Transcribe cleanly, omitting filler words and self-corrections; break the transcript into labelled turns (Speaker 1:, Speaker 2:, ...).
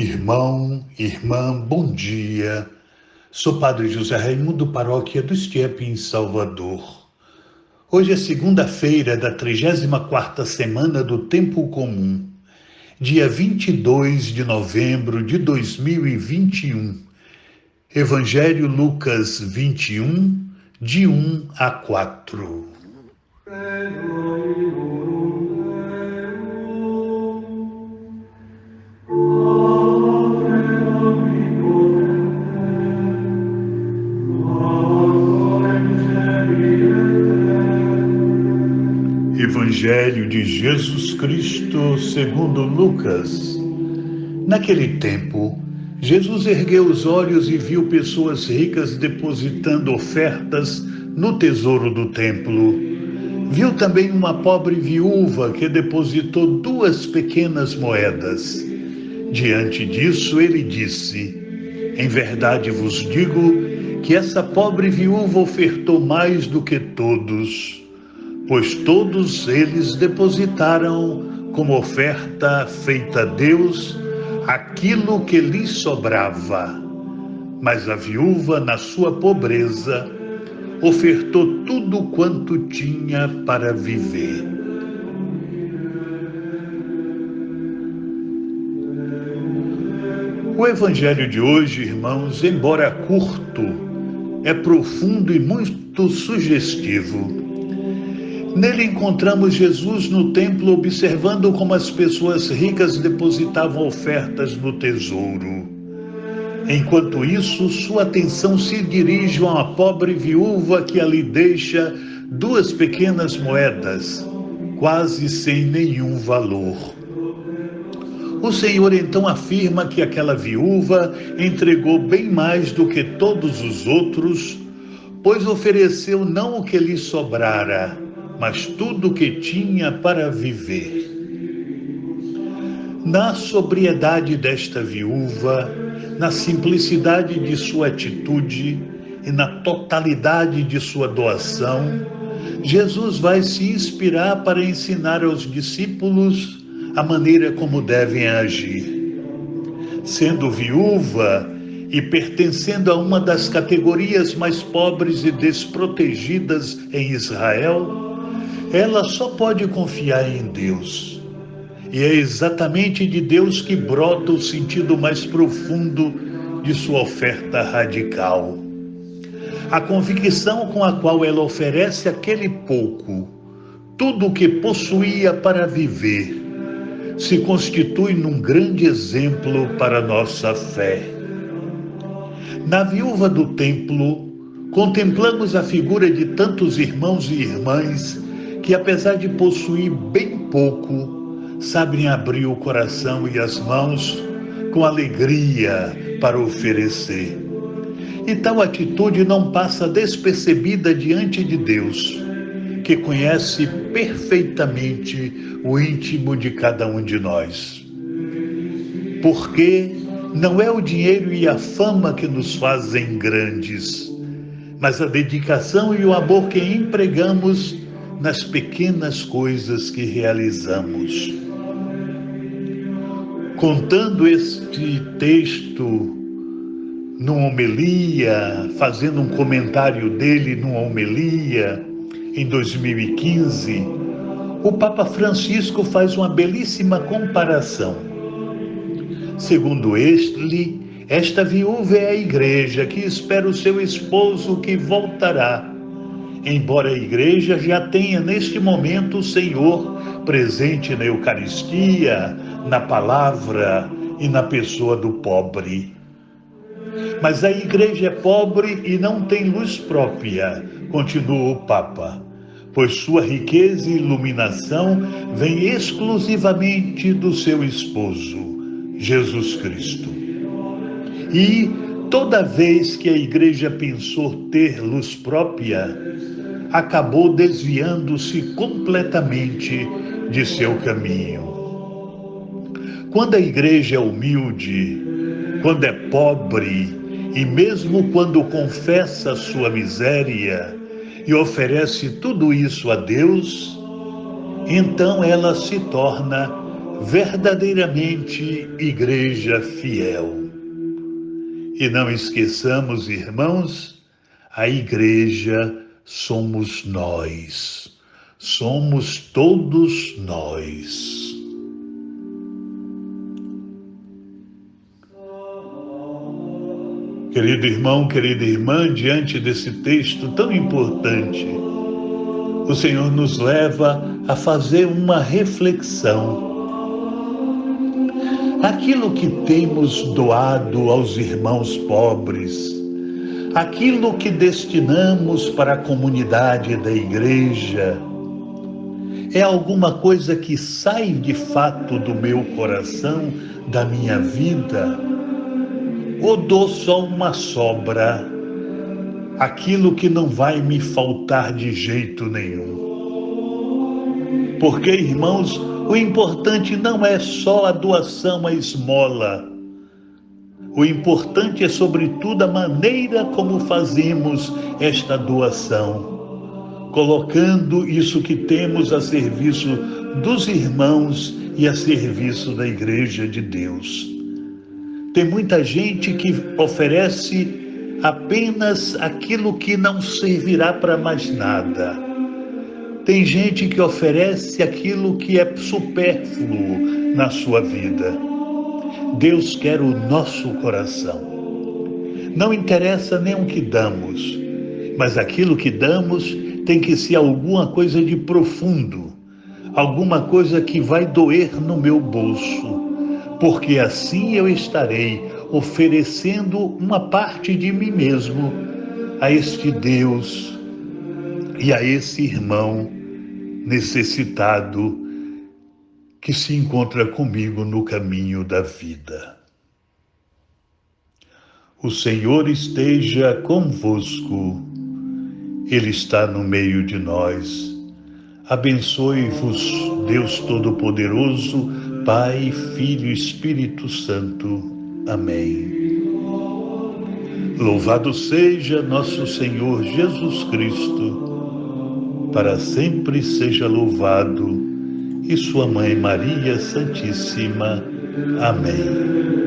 Speaker 1: Irmão, irmã, bom dia. Sou Padre José Raimundo, paróquia do Estiep, em Salvador. Hoje é segunda-feira da 34ª semana do Tempo Comum, dia 22 de novembro de 2021. Evangelho Lucas 21, de 1 a 4. Evangelho de Jesus Cristo segundo Lucas. Naquele tempo, Jesus ergueu os olhos e viu pessoas ricas depositando ofertas no tesouro do templo. Viu também uma pobre viúva que depositou 2 pequenas moedas. Diante disso, ele disse: Em verdade vos digo que essa pobre viúva ofertou mais do que todos, pois todos eles depositaram como oferta feita a Deus aquilo que lhes sobrava. Mas a viúva, na sua pobreza, ofertou tudo quanto tinha para viver. O evangelho de hoje, irmãos, embora curto, é profundo e muito sugestivo. Nele encontramos Jesus no templo observando como as pessoas ricas depositavam ofertas no tesouro. Enquanto isso, sua atenção se dirige a uma pobre viúva que ali deixa 2 pequenas moedas, quase sem nenhum valor. O Senhor então afirma que aquela viúva entregou bem mais do que todos os outros, pois ofereceu não o que lhe sobrara, mas tudo o que tinha para viver. Na sobriedade desta viúva, na simplicidade de sua atitude e na totalidade de sua doação, Jesus vai se inspirar para ensinar aos discípulos a maneira como devem agir. Sendo viúva e pertencendo a uma das categorias mais pobres e desprotegidas em Israel, ela só pode confiar em Deus. E é exatamente de Deus que brota o sentido mais profundo de sua oferta radical. A convicção com a qual ela oferece aquele pouco, tudo o que possuía para viver, se constitui num grande exemplo para nossa fé. Na viúva do templo, contemplamos a figura de tantos irmãos e irmãs que, apesar de possuir bem pouco, sabem abrir o coração e as mãos com alegria para oferecer. E tal atitude não passa despercebida diante de Deus, que conhece perfeitamente o íntimo de cada um de nós. Porque não é o dinheiro e a fama que nos fazem grandes, mas a dedicação e o amor que empregamos nas pequenas coisas que realizamos. Contando este texto numa homilia, fazendo um comentário dele numa homilia em 2015, o Papa Francisco faz uma belíssima comparação. Segundo ele, esta viúva é a igreja que espera o seu esposo que voltará, embora a igreja já tenha neste momento o Senhor presente na Eucaristia, na palavra e na pessoa do pobre. Mas a igreja é pobre e não tem luz própria, continua o Papa, pois sua riqueza e iluminação vem exclusivamente do seu esposo, Jesus Cristo. E toda vez que a igreja pensou ter luz própria, acabou desviando-se completamente de seu caminho. Quando a igreja é humilde, quando é pobre e mesmo quando confessa sua miséria e oferece tudo isso a Deus, então ela se torna verdadeiramente igreja fiel. E não esqueçamos, irmãos, a igreja somos nós, somos todos nós. Querido irmão, querida irmã, diante desse texto tão importante, o Senhor nos leva a fazer uma reflexão. Aquilo que temos doado aos irmãos pobres, aquilo que destinamos para a comunidade da igreja, é alguma coisa que sai de fato do meu coração, da minha vida? Ou dou só uma sobra, aquilo que não vai me faltar de jeito nenhum? Porque, irmãos, o importante não é só a doação, a esmola. O importante é, sobretudo, a maneira como fazemos esta doação, colocando isso que temos a serviço dos irmãos e a serviço da Igreja de Deus. Tem muita gente que oferece apenas aquilo que não servirá para mais nada. Tem gente que oferece aquilo que é supérfluo na sua vida. Deus quer o nosso coração. Não interessa nem o que damos, mas aquilo que damos tem que ser alguma coisa de profundo, alguma coisa que vai doer no meu bolso, porque assim eu estarei oferecendo uma parte de mim mesmo a este Deus e a esse irmão necessitado que se encontra comigo no caminho da vida. O Senhor esteja convosco, Ele está no meio de nós. Abençoe-vos, Deus Todo-Poderoso, Pai, Filho e Espírito Santo. Amém. Louvado seja nosso Senhor Jesus Cristo, para sempre seja louvado, e sua Mãe Maria Santíssima. Amém.